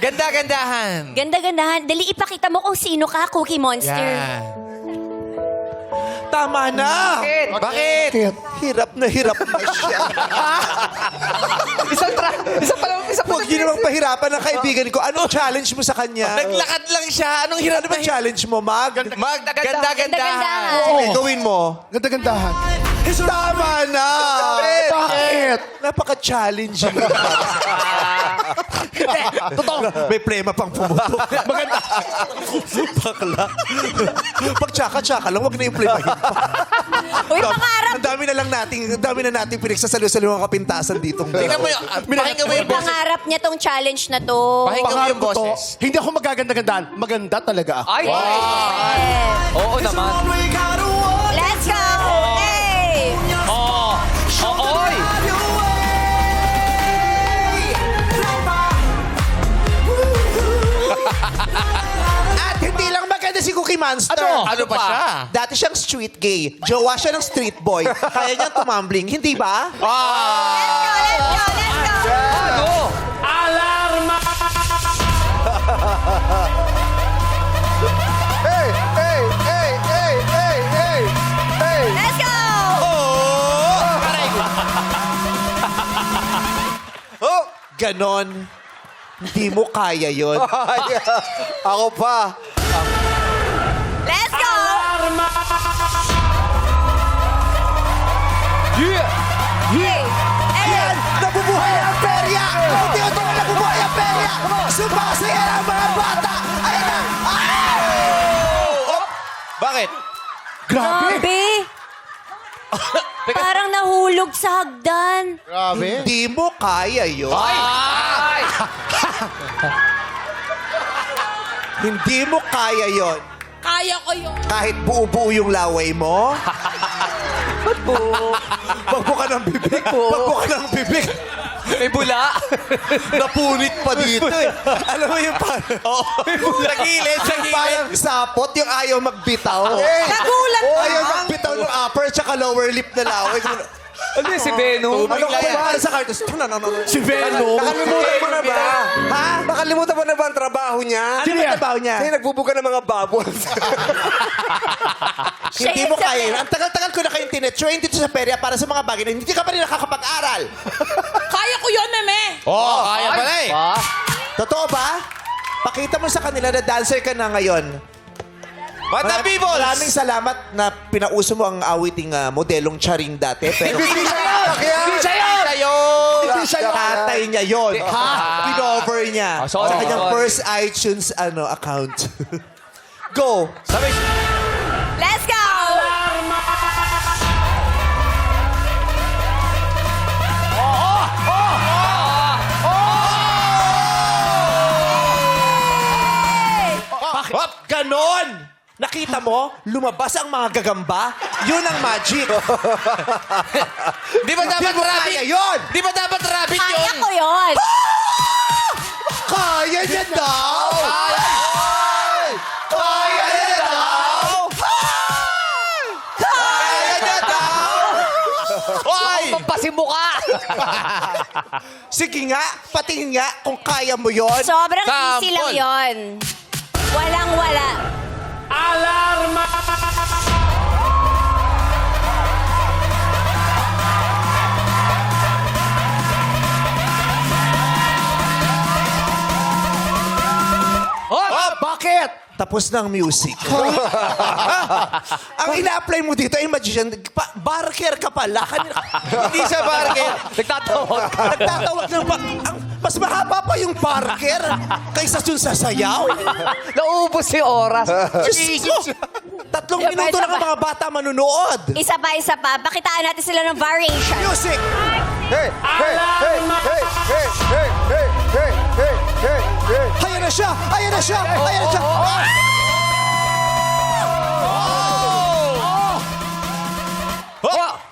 Ganda-gandahan. Ganda-gandahan. Dali, ipakita mo kung sino ka, Cookie Monster. Yan. Tama na! Bakit? Hirap na siya. Huwag niyo namang pahirapan ng kaibigan ko. Anong challenge mo sa kanya? Naglakad lang siya. Anong hirap Ano ba challenge mo, Mag? Ganda-gandahan. Ganda-gandahan. Okay, gawin mo. Ganda-gandahan. Tama na! Bakit? Napaka-challenging. Totoo. May prema pang pumutok. Maganda. Bakla. Pag tsaka-tsaka lang, huwag na yung premahin pa. Uy, pangarap. Ang dami na nating pinagsasalo-salo ng kapintasan dito. Tingnan mo yung, pakinggan mo Uy, yung boses. pangarap niya tong challenge na to. Pakinggan mo Pangarap yung ko to, boses. hindi ako magaganda-gandahan. Maganda talaga ako. Ay! Oo naman. Let's go! Hey! Oo. Oy! At hindi lang maganda si Cookie Monster. Ano pa siya? Dati siyang street gay. Jowa siya ng street boy. Kaya niyang tumambling. Hindi ba? Let's go! Let's go! Ano? Alarma! Let's go! Oh! Ganon. Hindi mo kaya yon. Ako pa. Let's go! Yeah! Hey! Ayan! Nabubuhay ang perya! Unti-unti na nabubuhay ang perya! Sumasaya ang mga bata! Ayan na! Bakit? Grabe! Parang nahulog sa hagdan. Grabe. Hindi mo kaya yon. Ay! Hindi mo kaya yon. Kaya ko yun. Kahit buo-buo yung laway mo. Magbuka ng bibig. Magbuka ng bibig. May bula! Napunit pa dito eh. Alam mo yung parang... Sa gilid, sa gilid. Parang sapot yung ayaw magbitaw. Nagulat ka. Ayaw magbitaw ng upper tsaka lower lip na laway. Ano yun, si Venom? Ano ka ba para sa cartoons? Si Venom. Nakalimutan mo na ba? Ha? Nakalimutan mo na ba ang trabaho niya? Ano ba trabaho niya? Kasi nagbubuga ng mga bubbles. Hindi mo kaya. Ang tagal-tagal ko na kayong tinetrain dito sa perya para sa mga bagay na hindi ka pa rin nakakapag-aral. Kaya ko yun, meme. Oo, kaya pala eh. Totoo ba? Pakita mo sa kanila na dancer ka na ngayon. Bata people! Maraming salamat na pinauso mo ang awiting modelong charing dati. Pero Hindi siya yun! tatay niya yun. Pinover niya. sorry, Sa kanyang sorry. first iTunes account. Go! Sabi, Let's go! Hop! Ganon! Nakita mo? Lumabas ang mga gagamba. Yun ang magic. di ba dapat Di mo rabbit? kaya yun! Di ba dapat rabbit Kaya yun? ko yun. Kaya niya daw! Kaya niya daw! Kaya niya daw! Hoy! Pampasimukha! Sige nga, patingin nga kung kaya mo yon. Sobrang easy lang Sample. yun. Walang-wala. Alarma! Oh, bakit? Tapos na ang music. Ang ina-apply mo dito ay magician. Barker ka pala. Hindi siya barker. Nagtatawag. Nagtatawag ng... mas mahaba pa yung Barker kaysa dun sa sayaw. Naubos yung oras. Diyos ko! 3 minuto lang ang mga bata manunood. Isa pa. Pakitaan natin sila ng variation. Music! Hey! Hey! Hey! Hey! Hey! Hey! Hey! Hey! Hey! Hey! Hey! Ayan na siya! Ayan na siya! Ayan na siya!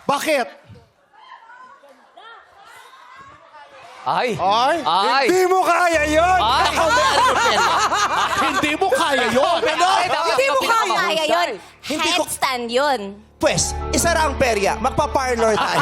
Bakit? Ay! Ay? Ay! Hindi mo kaya yun! Ay! Hindi mo kaya yun. Hindi mo kaya yun. Hindi ko- Headstand yun. Pwes, isara ang perya. Magpa-parlor tayo.